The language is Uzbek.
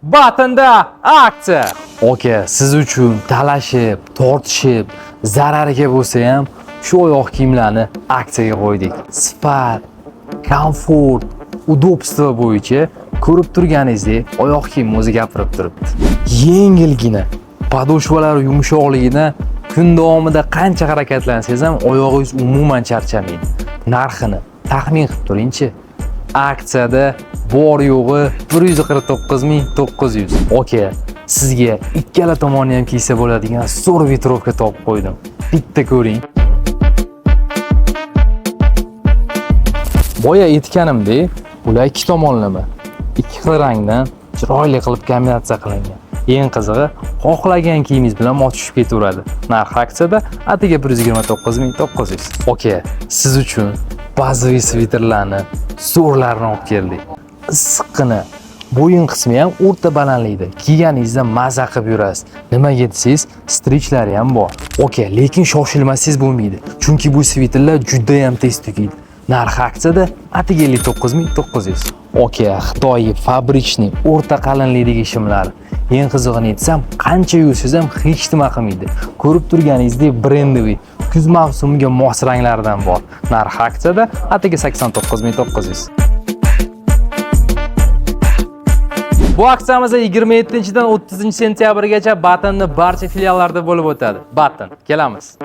Batinda aksiya. Aka, siz uchun talashib, tortishib, zarariga bo'lsa ham shu oyoq kiyimlarni aksiyaga qo'ydik. Sifat, komfort, udobstvo bo'yicha ko'rib turganingizdek oyoq kiyim o'zi gapirib turibdi. Yengilgina, podoshvalari yumshoqligidan kun davomida qancha harakatlansangiz ham oyog'ingiz umuman charchamaydi. Narxini taxmin qilib turing-chi. Aksiyada bor yo'g'i 149.900. Aka, sizga ikkala tomoni ham kiysa bo'ladigan zo'r vitrovka topib qo'ydim. Bitta ko'ring. Boya aytganimdek, ular ikki tomonlama, ikki xil rangdan chiroyli qilib kombinatsiya qilingan. Eng qizig'i, xohlagan kiyimingiz bilan mos tushib ketaveradi. Narx aksiyada atiga 129.900. Aka, siz uchun bazaviy sviterlarni, zo'rlarni olib keldik. Issiqqina, bo'yin qismi ham o'rta balandlikda. Kiyganingizda maza qilib yurasiz. Nimaga desangiz, strichlari ham bor. Aka, lekin shoshilmasangiz bo'lmaydi. Chunki bu sviterlar juda ham tez tugaydi. Narx aksiyada atiga 59.900. Aka, Xitoy fabrichniy o'rta qalinlikdagi shimlar. Eng qizig'ini aytsam, qancha yuvsangiz ham hech nima qilmaydi. Ko'rib turganingizdek brendoviy, kuz mavsumiga mos ranglardan bor. Narx aksiyada atiga 89.900. Bu aksiyamiz 27-dan 30-sentyabrgacha Batinning barcha filiallarida bo'lib o'tadi. Batin, kelamiz.